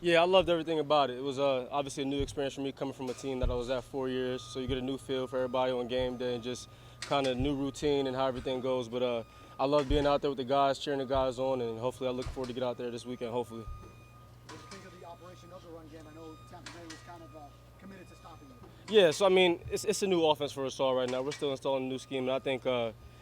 Yeah, I loved everything about it. It was obviously a new experience for me coming from a team that I was at 4 years. So you get a new feel for everybody on game day and just kind of new routine and how everything goes. But I love being out there with the guys, cheering the guys on, and hopefully I look forward to get out there this weekend, hopefully. What do you think of the operation of the run game? I know Tampa Bay was kind of committed to stopping you. Yeah, so I mean, it's a new offense for us all right now. We're still installing a new scheme, and I think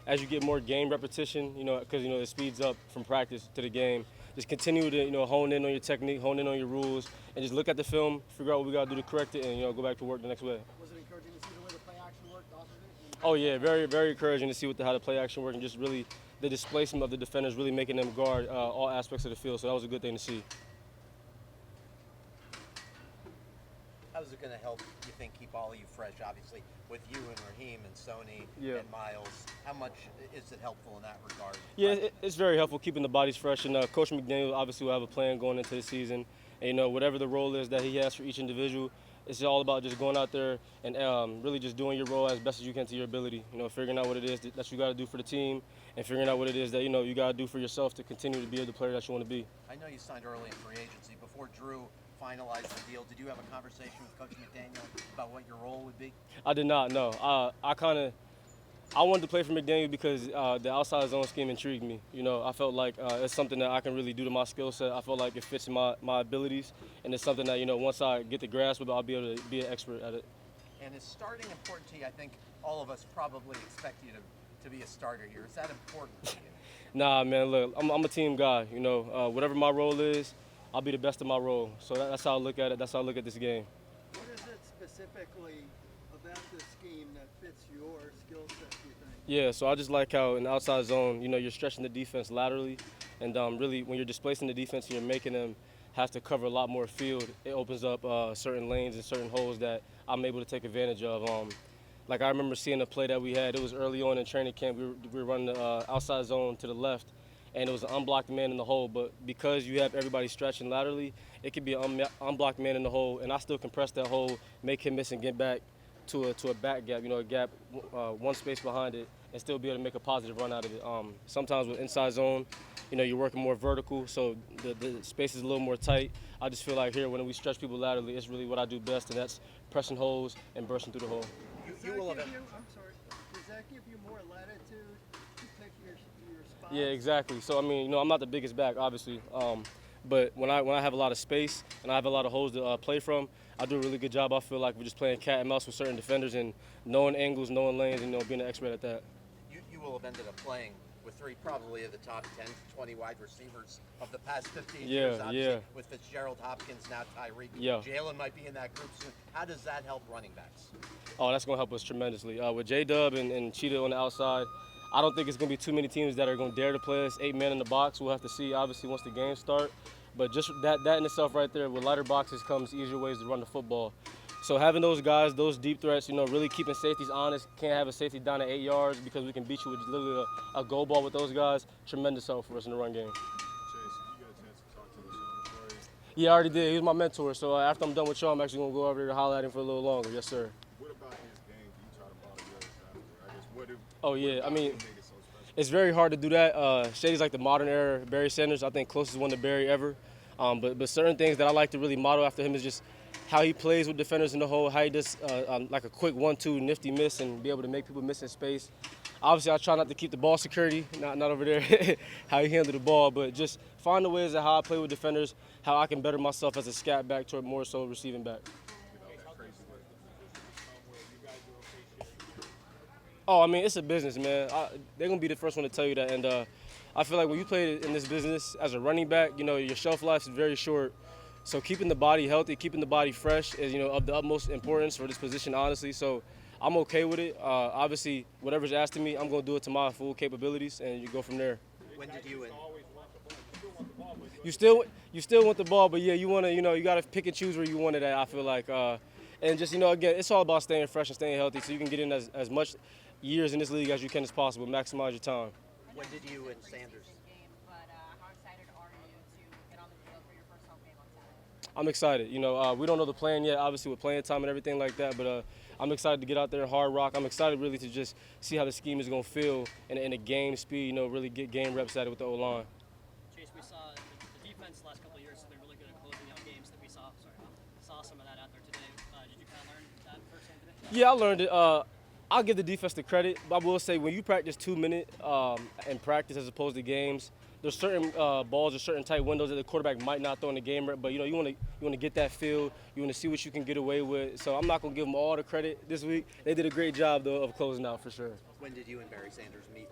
as you get more game repetition, because it speeds up from practice to the game. Just continue to hone in on your technique, hone in on your rules, and just look at the film, figure out what we got to do to correct it, and go back to work the next way. Was it encouraging to see the way the play action worked off of it? Oh yeah, very very encouraging to see how the play action worked, and just really the displacement of the defenders, really making them guard all aspects of the field. So that was a good thing to see. How's it going to help, you think, keep all of you fresh, obviously, with you and Raheem and Sony and Miles? How much is it helpful in that regard? Yeah, it's very helpful keeping the bodies fresh. And Coach McDaniel obviously will have a plan going into the season. And, whatever the role is that he has for each individual, it's all about just going out there and really just doing your role as best as you can to your ability. Figuring out what it is that you got to do for the team and figuring out what it is that, you got to do for yourself to continue to be the player that you want to be. I know you signed early in free agency. Before Drew finalized the deal, did you have a conversation with Coach McDaniel about what your role would be? I did not, no. I wanted to play for McDaniel because the outside zone scheme intrigued me. I felt like it's something that I can really do to my skill set. I felt like it fits my abilities, and it's something that, once I get the grasp of it, I'll be able to be an expert at it. And is starting important to you? I think all of us probably expect you to be a starter here. Is that important to you? Nah, man, look, I'm a team guy. Whatever my role is, I'll be the best of my role. So that's how I look at it. That's how I look at this game. What is it specifically about this scheme that fits your skill set, do you think? Yeah, so I just like how in the outside zone, you're stretching the defense laterally, and really when you're displacing the defense and you're making them have to cover a lot more field, it opens up certain lanes and certain holes that I'm able to take advantage of. Like I remember seeing a play that we had. It was early on in training camp. We were running the outside zone to the left, and it was an unblocked man in the hole. But because you have everybody stretching laterally, it could be an unblocked man in the hole, and I still compress that hole, make him miss and get back to a back gap, a gap one space behind it, and still be able to make a positive run out of it. Sometimes with inside zone, you're working more vertical, so the space is a little more tight. I just feel like here when we stretch people laterally, it's really what I do best, and that's pressing holes and bursting through the hole. Does that give you more latitude to pick your spots? Yeah, exactly. So I mean, I'm not the biggest back, obviously, but when I have a lot of space and I have a lot of holes to play from, I do a really good job. I feel like we're just playing cat and mouse with certain defenders and knowing angles, knowing lanes, and being an expert at that. You will have ended up playing with three probably of the top 10 to 20 wide receivers of the past 15 years, obviously, with Fitzgerald, Hopkins, now Tyreek. Yeah. Jalen might be in that group soon. How does that help running backs? Oh, that's going to help us tremendously. With J-Dub and Cheetah on the outside, I don't think it's going to be too many teams that are going to dare to play us 8 men in the box. We'll have to see, obviously, once the game starts. But just that in itself right there, with lighter boxes comes easier ways to run the football. So having those guys, those deep threats, really keeping safeties honest. Can't have a safety down at 8 yards because we can beat you with literally a goal ball with those guys. Tremendous help for us in the run game. Chase, you got a chance to talk to LaShawn before? Yeah, I already did. He was my mentor. So after I'm done with Sean, I'm actually going to go over there to holler at him for a little longer. Yes, sir. What about his game do you try to model yours after? I guess what I mean, made it so special? it's very hard to do that. Shady's like the modern era Barry Sanders. I think closest one to Barry ever. But certain things that I like to really model after him is just how he plays with defenders in the hole, how he does like a quick 1-2 nifty miss and be able to make people miss in space. Obviously, I try not to keep the ball security, not over there, how he handle the ball, but just find the ways of how I play with defenders, how I can better myself as a scat back toward more so receiving back. Oh, I mean, it's a business, man. They're going to be the first one to tell you that. And I feel like when you play in this business as a running back, your shelf life is very short. So keeping the body healthy, keeping the body fresh is, of the utmost importance for this position, honestly. So I'm okay with it. Obviously, whatever's asked of me, I'm going to do it to my full capabilities, and you go from there. When did you You still want the ball, but yeah, you want to, you got to pick and choose where you want it at, I feel like. And just, again, it's all about staying fresh and staying healthy so you can get in as much years in this league as you can as possible, maximize your time. When did you and Sanders? I'm excited. We don't know the plan yet, obviously with playing time and everything like that, but I'm excited to get out there and hard rock. I'm excited really to just see how the scheme is going to feel in a game speed, really get game reps at it with the O-line. Chase, we saw the defense the last couple of years has been really good at closing out games. Yeah, I learned it. I'll give the defense the credit, but I will say when you practice 2 minute in practice as opposed to games, there's certain balls or certain tight windows that the quarterback might not throw in the game, but you want to get that feel. You want to see what you can get away with. So I'm not gonna give them all the credit this week. They did a great job though of closing out for sure. When did you and Barry Sanders meet?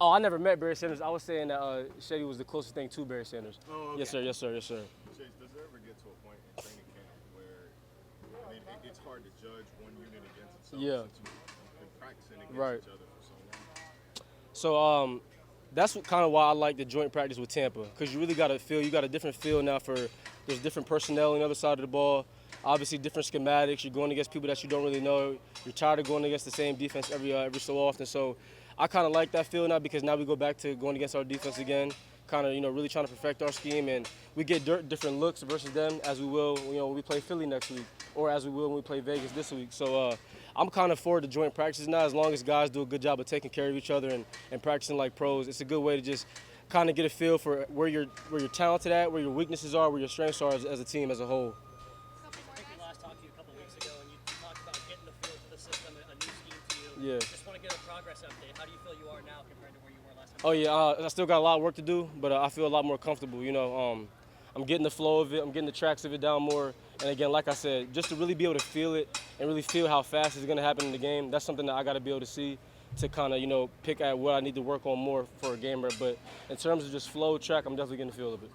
Oh, I never met Barry Sanders. I was saying that Shady was the closest thing to Barry Sanders. Oh, okay. Yes, sir. Yes, sir. Yes, sir. Chase, does there ever get to a point in training camp where it's hard to judge one unit against itself Yeah. since you've been practicing against Right. each other for so long? So that's kind of why I like the joint practice with Tampa, because you really got to feel. You got a different feel now for there's different personnel on the other side of the ball. Obviously, different schematics. You're going against people that you don't really know. You're tired of going against the same defense every so often. So I kind of like that feel now because now we go back to going against our defense again. Kind of really trying to perfect our scheme, and we get different looks versus them as we will when we play Philly next week, or as we will when we play Vegas this week. So I'm kind of forward to joint practices now, as long as guys do a good job of taking care of each other and practicing like pros. It's a good way to just kind of get a feel for where you're talented at, where your weaknesses are, where your strengths are as a team as a whole. I think we last talked to you a couple weeks ago, and you talked about getting the feel for the system, a new scheme to you. Yeah. Just want to get a progress update. How do you feel you are now compared to where you were last time? Oh yeah, I still got a lot of work to do, but I feel a lot more comfortable. I'm getting the flow of it. I'm getting the tracks of it down more. And again, like I said, just to really be able to feel it and really feel how fast it's going to happen in the game, that's something that I got to be able to see to kind of, pick at what I need to work on more for a game rep. But in terms of just flow, track, I'm definitely getting the feel of it.